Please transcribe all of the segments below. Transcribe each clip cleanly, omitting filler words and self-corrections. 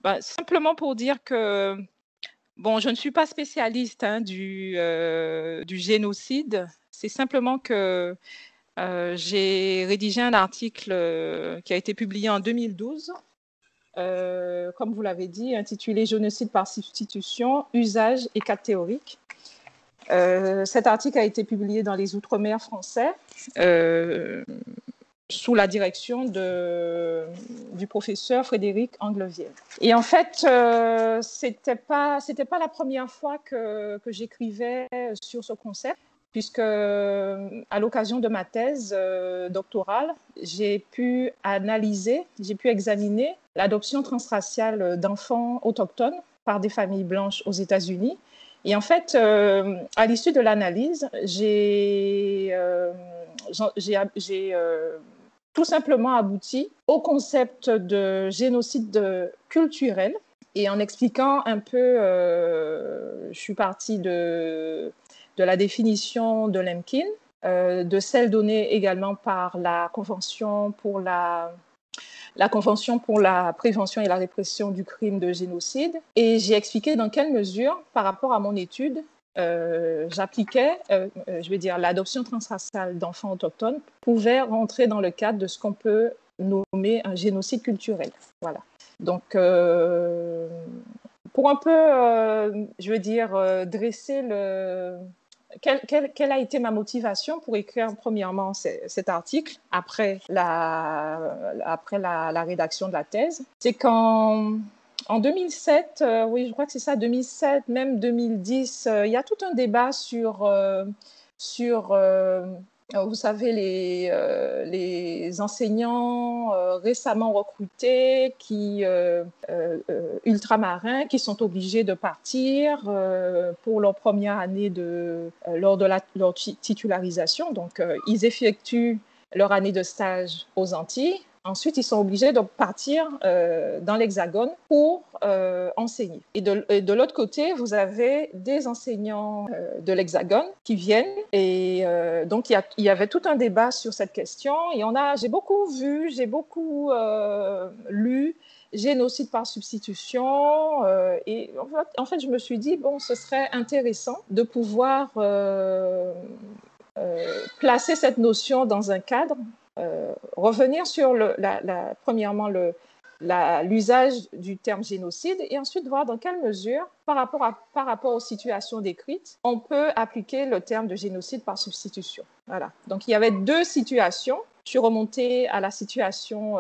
Bah, simplement pour dire que, bon, je ne suis pas spécialiste, hein, du génocide. C'est simplement que, j'ai rédigé un article, qui a été publié en 2012, comme vous l'avez dit, intitulé «Génocide par substitution, usage et cas théoriques». Cet article a été publié dans les Outre-mer français, sous la direction du professeur Frédéric Anglevielle. Et en fait, c'était pas la première fois que j'écrivais sur ce concept, puisque à l'occasion de ma thèse doctorale, j'ai pu examiner l'adoption transraciale d'enfants autochtones par des familles blanches aux États-Unis. Et en fait, à l'issue de l'analyse, j'ai tout simplement abouti au concept de génocide culturel. Et en expliquant un peu, je suis partie de la définition de Lemkin, de celle donnée également par la Convention pour la prévention et la répression du crime de génocide. Et j'ai expliqué dans quelle mesure, par rapport à mon étude, j'appliquais, l'adoption transraciale d'enfants autochtones pouvait rentrer dans le cadre de ce qu'on peut nommer un génocide culturel. Voilà. Donc, pour un peu, dresser quelle a été ma motivation pour écrire premièrement cet article après la rédaction de la thèse, c'est en 2007, oui, je crois que c'est ça, 2007, même 2010, il y a tout un débat sur vous savez, les enseignants récemment recrutés ultramarins qui sont obligés de partir pour leur première année lors de leur titularisation. Donc, ils effectuent leur année de stage aux Antilles. Ensuite, ils sont obligés de partir dans l'Hexagone pour enseigner. Et de l'autre côté, vous avez des enseignants de l'Hexagone qui viennent. Et donc, il y avait tout un débat sur cette question. Et j'ai beaucoup vu, j'ai beaucoup lu génocide par substitution. Et en fait, je me suis dit, bon, ce serait intéressant de pouvoir placer cette notion dans un cadre. Revenir sur premièrement l'usage du terme génocide et ensuite voir dans quelle mesure, par rapport aux situations décrites, on peut appliquer le terme de génocide par substitution. Voilà. Donc, il y avait deux situations. Je suis remontée à la situation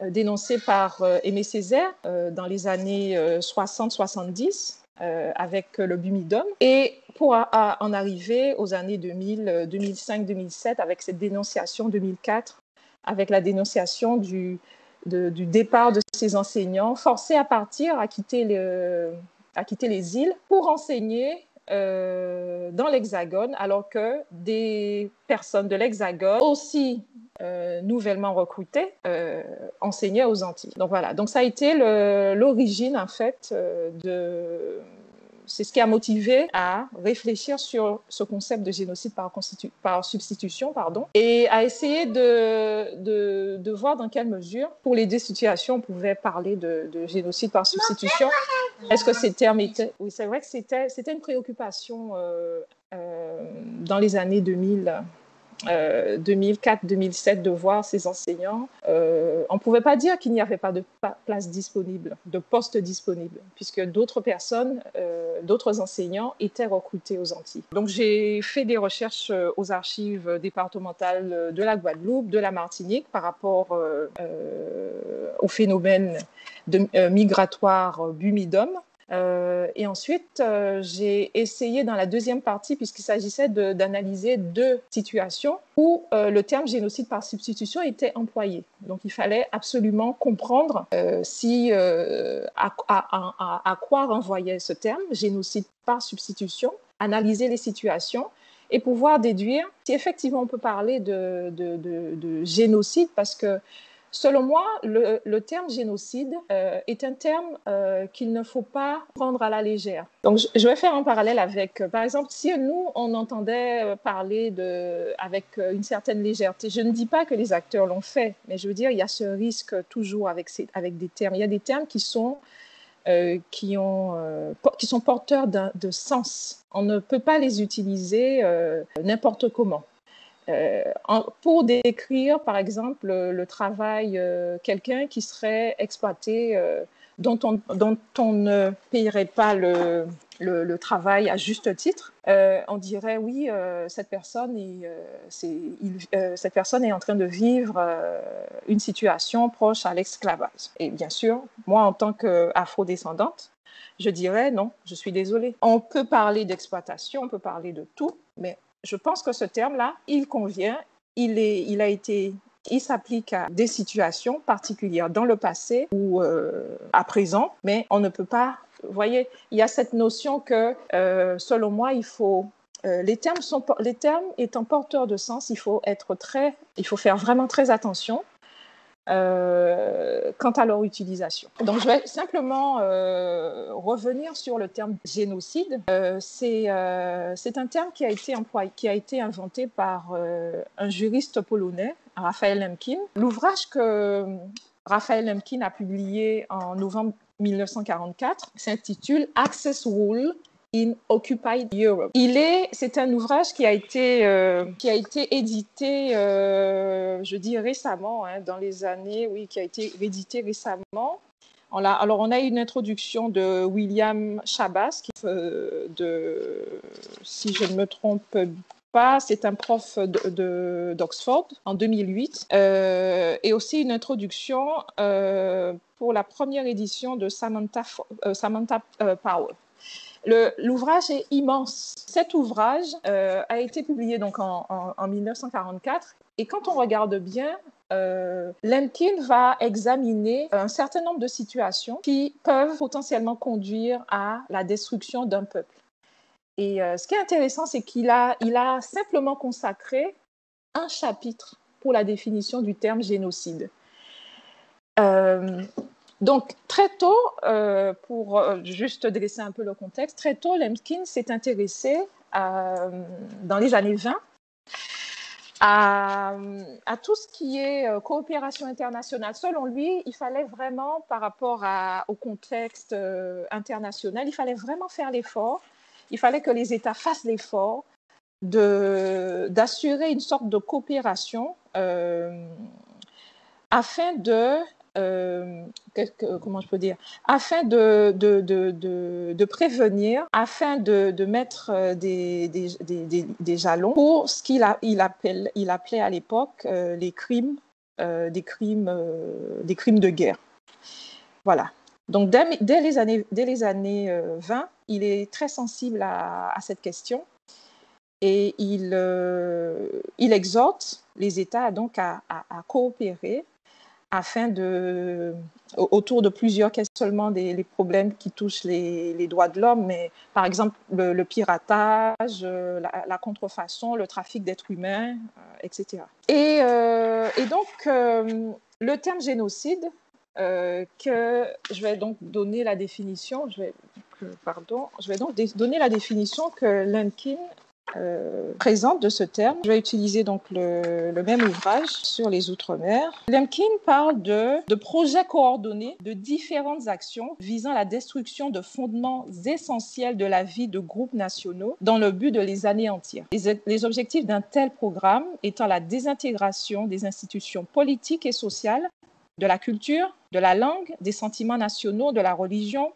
dénoncée par Aimé Césaire dans les années 60-70. Avec le Bumidum, et pour en arriver aux années 2000, 2005, 2007, avec cette dénonciation 2004, avec la dénonciation du départ de ces enseignants forcés à partir, à quitter les îles pour enseigner dans l'Hexagone, alors que des personnes de l'Hexagone, aussi nouvellement recrutées, enseignaient aux Antilles. Donc voilà, donc ça a été l'origine en fait c'est ce qui a motivé à réfléchir sur ce concept de génocide par substitution, et à essayer de voir dans quelle mesure, pour les deux situations, on pouvait parler de génocide par substitution. Est-ce que ces termes étaient... Oui, c'est vrai que c'était une préoccupation dans les années 2004-2007 de voir ces enseignants. On ne pouvait pas dire qu'il n'y avait pas de place disponible, de poste disponible, puisque d'autres personnes, d'autres enseignants étaient recrutés aux Antilles. Donc j'ai fait des recherches aux archives départementales de la Guadeloupe, de la Martinique, par rapport au phénomène migratoire Bumidum. Et ensuite, j'ai essayé dans la deuxième partie, puisqu'il s'agissait d'analyser deux situations où le terme génocide par substitution était employé. Donc, il fallait absolument comprendre à quoi renvoyait ce terme, génocide par substitution, analyser les situations et pouvoir déduire si effectivement on peut parler de génocide, parce que selon moi, le terme génocide est un terme qu'il ne faut pas prendre à la légère. Donc, je vais faire un parallèle avec, par exemple, si nous, on entendait parler avec une certaine légèreté, je ne dis pas que les acteurs l'ont fait, mais je veux dire, il y a ce risque toujours avec des termes. Il y a des termes qui sont qui sont porteurs de sens. On ne peut pas les utiliser n'importe comment. Pour décrire, par exemple, le travail, quelqu'un qui serait exploité, dont on ne payerait pas le travail à juste titre, on dirait oui, cette personne est en train de vivre une situation proche à l'esclavage. Et bien sûr, moi, en tant qu'afrodescendante, je dirais non, je suis désolée. On peut parler d'exploitation, on peut parler de tout, mais je pense que ce terme-là, il convient, il s'applique à des situations particulières dans le passé ou à présent, mais on ne peut pas. Vous voyez, il y a cette notion que, selon moi, les termes étant porteurs de sens, il faut faire vraiment très attention quant à leur utilisation. Donc, je vais simplement revenir sur le terme génocide. C'est un terme qui a été inventé par un juriste polonais, Raphael Lemkin. L'ouvrage que Raphael Lemkin a publié en novembre 1944 s'intitule Access Rule in Occupied Europe. C'est un ouvrage qui a été édité, je dis récemment, dans les années, oui, qui a été édité récemment. On a une introduction de William Chabas, si je ne me trompe pas, c'est un prof d'Oxford en 2008, et aussi une introduction pour la première édition de Samantha Power. L'ouvrage est immense. Cet ouvrage a été publié donc en 1944 et quand on regarde bien, Lemkin va examiner un certain nombre de situations qui peuvent potentiellement conduire à la destruction d'un peuple. Et ce qui est intéressant, c'est qu'il a simplement consacré un chapitre pour la définition du terme génocide. Donc, très tôt, pour juste dresser un peu le contexte, très tôt, Lemkin s'est intéressé, dans les années 20, à tout ce qui est coopération internationale. Selon lui, il fallait vraiment, par rapport au contexte international, il fallait vraiment faire l'effort. Il fallait que les États fassent l'effort d'assurer une sorte de coopération afin de comment je peux dire, afin de prévenir, afin de mettre des jalons pour ce qu'il appelait à l'époque des crimes de guerre. Voilà. Donc, dès les années 20, il est très sensible à cette question et il exhorte les États donc à coopérer afin autour de plusieurs questions, seulement les problèmes qui touchent les droits de l'homme, mais par exemple le piratage, la contrefaçon, le trafic d'êtres humains, etc. Et donc, le terme génocide, que je vais donc donner la définition, je vais donc donner la définition que Lemkin présente de ce terme. Je vais utiliser donc le même ouvrage sur les Outre-mer. Lemkin parle de projets coordonnés de différentes actions visant la destruction de fondements essentiels de la vie de groupes nationaux dans le but de les anéantir. Les objectifs d'un tel programme étant la désintégration des institutions politiques et sociales, de la culture, de la langue, des sentiments nationaux, de la religion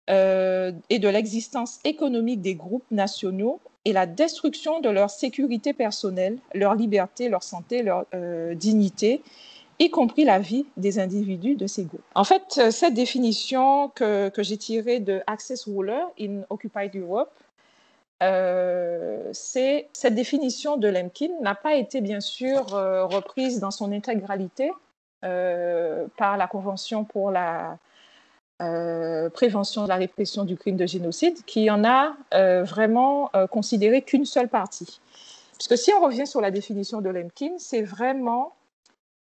et de l'existence économique des groupes nationaux et la destruction de leur sécurité personnelle, leur liberté, leur santé, leur dignité, y compris la vie des individus de ces groupes. En fait, cette définition que j'ai tirée de Access Ruler in Occupied Europe, cette définition de Lemkin n'a pas été bien sûr reprise dans son intégralité par la Convention pour la prévention de la répression du crime de génocide, qui en a vraiment considéré qu'une seule partie. Puisque si on revient sur la définition de Lemkin, c'est vraiment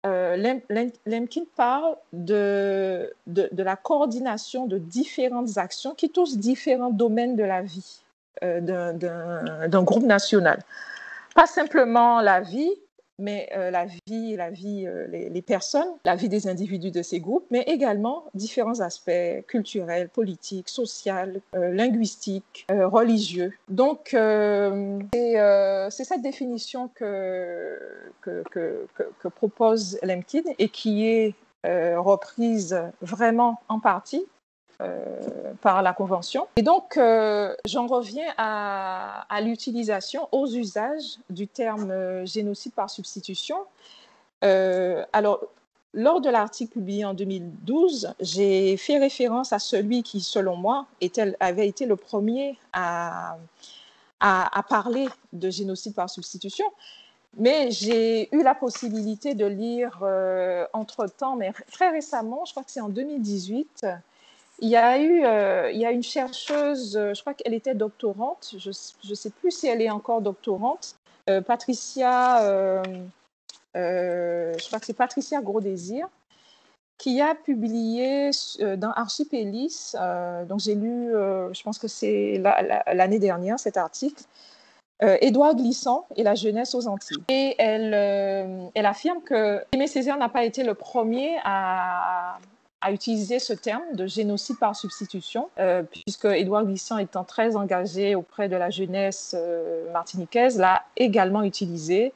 Lemkin parle de la coordination de différentes actions qui touchent différents domaines de la vie d'un groupe national. Pas simplement la vie, mais les personnes, la vie des individus de ces groupes, mais également différents aspects culturels, politiques, sociaux, linguistiques, religieux. Donc, c'est cette définition que propose Lemkin et qui est reprise vraiment en partie par la Convention. Et donc, j'en reviens à l'utilisation, aux usages du terme génocide par substitution. Alors, lors de l'article publié en 2012, j'ai fait référence à celui qui, selon moi, avait été le premier à parler de génocide par substitution. Mais j'ai eu la possibilité de lire entre-temps, mais très récemment, je crois que c'est en 2018, il y a une chercheuse, je crois qu'elle était doctorante, je ne sais plus si elle est encore doctorante, Patricia, je crois que c'est Patricia Gros-Désir, qui a publié dans Archipélis, donc j'ai lu, je pense que c'est l'année dernière cet article, Édouard Glissant et la jeunesse aux Antilles. Et elle affirme que Aimé Césaire n'a pas été le premier à utiliser ce terme de génocide par substitution, puisque Édouard Glissant, étant très engagé auprès de la jeunesse martiniquaise, l'a également utilisé.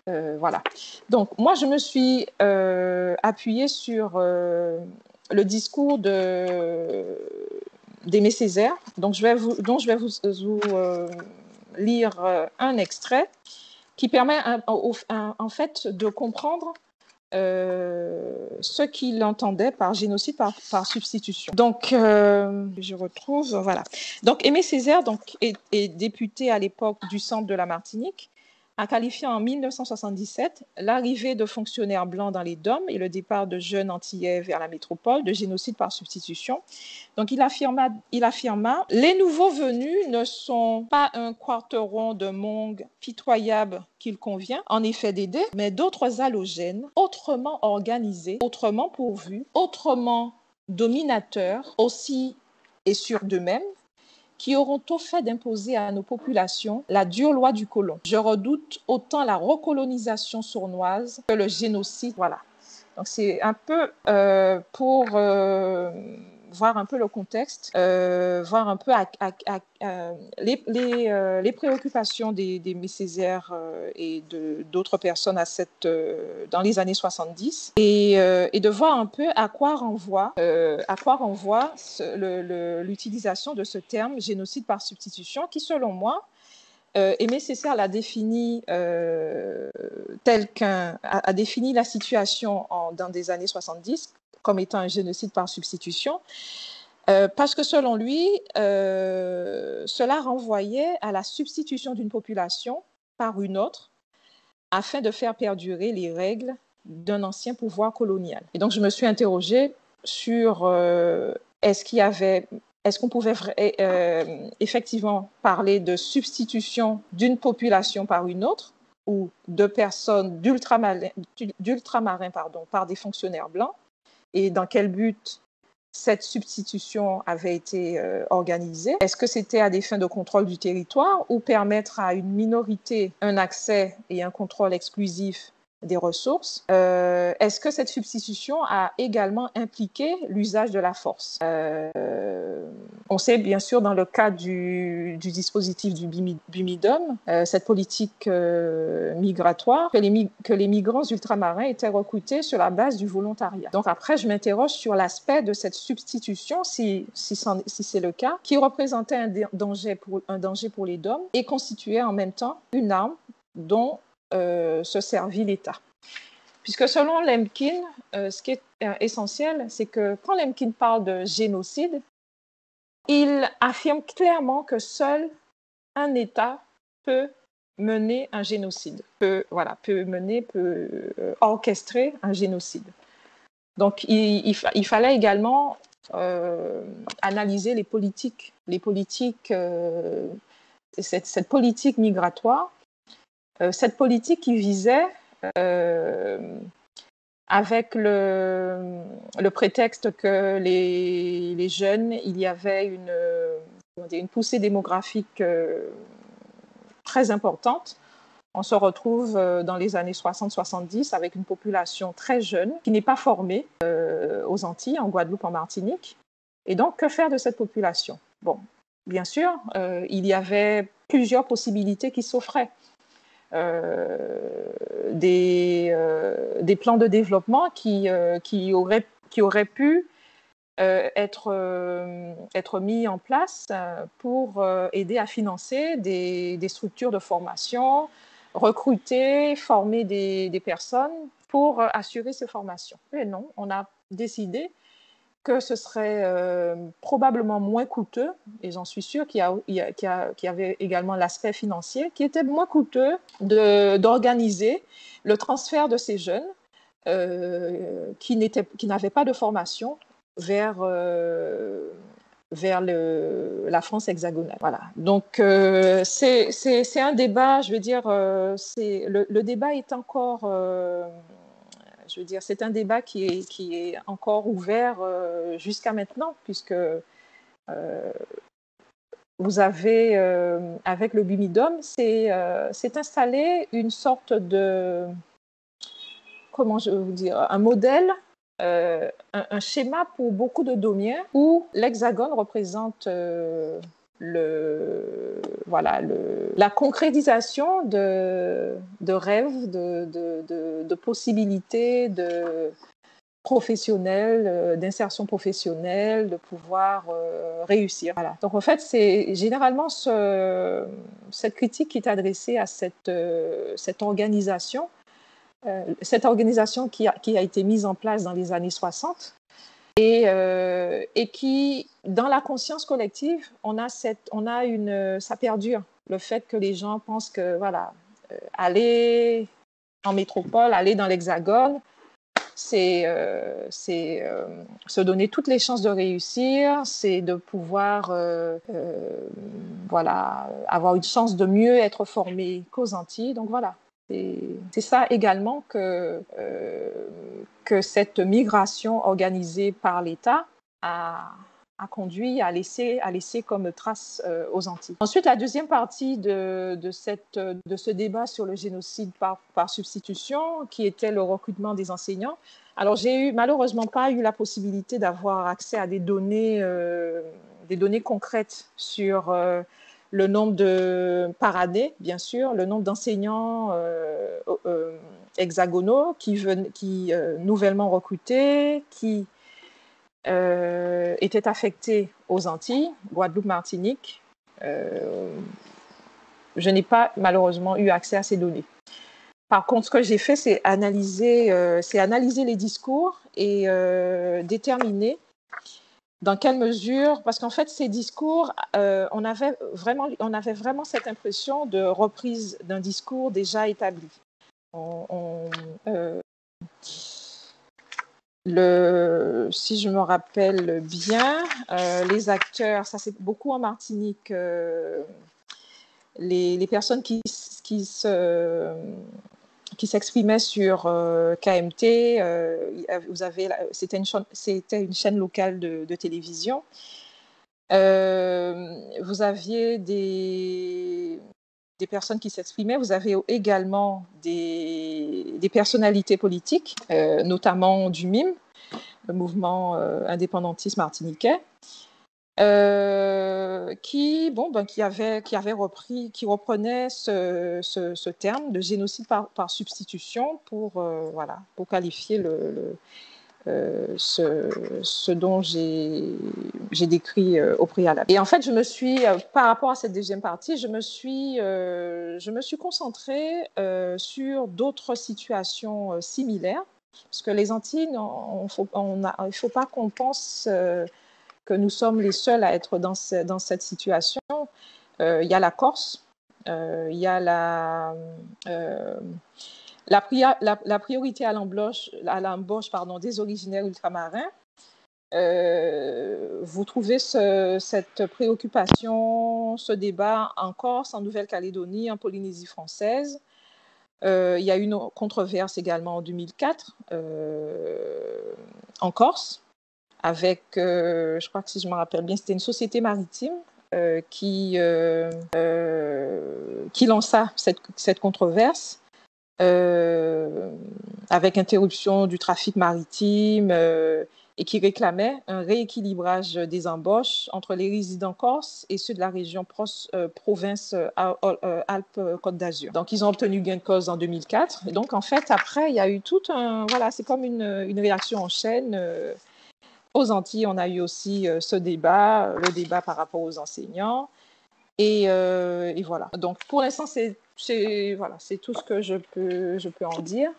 Voilà. Donc, moi, je me suis appuyée sur le discours d'Aimé Césaire, dont je vais vous lire un extrait qui permet en fait de comprendre ce qu'il entendait par génocide par substitution. Donc, je retrouve, voilà. Donc, Aimé Césaire est député à l'époque du centre de la Martinique, a qualifié en 1977 l'arrivée de fonctionnaires blancs dans les DOM et le départ de jeunes antillais vers la métropole de génocide par substitution. Donc, il affirma « Les nouveaux venus ne sont pas un quarteron de mongue pitoyable qu'il convient, en effet, d'aider, mais d'autres allogènes, autrement organisés, autrement pourvus, autrement dominateurs, aussi et sur d'eux-mêmes, qui auront au fait d'imposer à nos populations la dure loi du colon. Je redoute autant la recolonisation sournoise que le génocide. » Voilà. Donc, c'est un peu pour voir un peu le contexte, voir un peu les préoccupations d'Aimé Césaire et d'autres personnes dans les années 70 et de voir un peu à quoi renvoie l'utilisation de ce terme génocide par substitution qui, selon moi, Aimé Césaire l'a défini a défini la situation dans des années 70 comme étant un génocide par substitution, parce que selon lui, cela renvoyait à la substitution d'une population par une autre afin de faire perdurer les règles d'un ancien pouvoir colonial. Et donc, je me suis interrogée sur est-ce qu'on pouvait effectivement parler de substitution d'une population par une autre ou de personnes d'ultramarins par des fonctionnaires blancs, et dans quel but cette substitution avait été organisée? Est-ce que c'était à des fins de contrôle du territoire ou permettre à une minorité un accès et un contrôle exclusif des ressources? Est-ce que cette substitution a également impliqué l'usage de la force? On sait bien sûr dans le cas du dispositif du BUMIDOM, cette politique migratoire, que les migrants ultramarins étaient recrutés sur la base du volontariat. Donc après, je m'interroge sur l'aspect de cette substitution, si c'est le cas, qui représentait un danger pour les DOM et constituait en même temps une arme dont se servit l'État. Puisque selon Lemkin, ce qui est essentiel, c'est que quand Lemkin parle de génocide, il affirme clairement que seul un État peut mener un génocide, peut orchestrer un génocide. Donc, il fallait également analyser cette politique migratoire, cette politique qui visait, avec le prétexte que les jeunes, il y avait une poussée démographique très importante On se retrouve dans les années 60-70 avec une population très jeune qui n'est pas formée aux Antilles, en Guadeloupe, en Martinique. Et donc, que faire de cette population? Bon, bien sûr, il y avait plusieurs possibilités qui s'offraient. Des plans de développement qui auraient pu être mis en place pour aider à financer des structures de formation, recruter, former des personnes pour assurer ces formations. Et non, on a décidé que ce serait probablement moins coûteux, et j'en suis sûre qu'il y avait également l'aspect financier, qui était moins coûteux d'organiser le transfert de ces jeunes qui n'avaient pas de formation vers la France hexagonale. Voilà. Donc, c'est un débat, je veux dire, le débat est encore... je veux dire, c'est un débat qui est encore ouvert jusqu'à maintenant, puisque vous avez, avec le BUMIDOM, c'est installé une sorte de... Comment je vais vous dire, un modèle, un schéma pour beaucoup de domiens où l'hexagone représente la concrétisation de rêves, de possibilités, de professionnelles, d'insertion professionnelle, de pouvoir réussir. Voilà. Donc en fait, c'est généralement cette critique qui est adressée à cette organisation. Cette organisation qui a été mise en place dans les années 60 et qui, dans la conscience collective, ça perdure. Le fait que les gens pensent que, voilà, aller en métropole, aller dans l'hexagone, c'est se donner toutes les chances de réussir, c'est de pouvoir avoir une chance de mieux être formé qu'aux Antilles. Donc voilà. C'est ça également que cette migration organisée par l'État a conduit à laisser comme trace aux Antilles. Ensuite, la deuxième partie de ce débat sur le génocide par substitution, qui était le recrutement des enseignants. Alors, j'ai malheureusement pas eu la possibilité d'avoir accès à des données concrètes sur le nombre par année, bien sûr, le nombre d'enseignants hexagonaux qui nouvellement recrutés, qui étaient affectés aux Antilles, Guadeloupe, Martinique. Je n'ai pas malheureusement eu accès à ces données. Par contre, ce que j'ai fait, c'est analyser les discours et déterminer dans quelle mesure, parce qu'en fait, ces discours, on avait vraiment cette impression de reprise d'un discours déjà établi. Si je me rappelle bien, les acteurs, ça c'est beaucoup en Martinique, les personnes qui s'exprimaient sur KMT, c'était une chaîne locale de télévision. Vous aviez des personnes qui s'exprimaient, vous avez également des personnalités politiques, notamment du MIM, le mouvement indépendantiste martiniquais, qui reprenait ce terme de génocide par substitution pour qualifier ce dont j'ai décrit au préalable. Et en fait, par rapport à cette deuxième partie, je me suis concentrée sur d'autres situations similaires, parce que les Antilles, il ne faut pas qu'on pense que nous sommes les seuls à être dans cette situation. Il y a la Corse, il y a la priorité à l'embauche des originaires ultramarins. Vous trouvez cette préoccupation, ce débat en Corse, en Nouvelle-Calédonie, en Polynésie française. Il y a eu une controverse également en 2004 en Corse, avec, je crois que si je me rappelle bien, c'était une société maritime qui lança cette controverse avec interruption du trafic maritime et qui réclamait un rééquilibrage des embauches entre les résidents corses et ceux de la région province Alpes-Côte d'Azur. Donc, ils ont obtenu gain de cause en 2004. Et donc, en fait, après, il y a eu tout un... Voilà, c'est comme une réaction en chaîne. Aux Antilles, on a eu aussi ce débat, le débat par rapport aux enseignants. Et voilà. Donc, pour l'instant, c'est tout ce que je peux en dire.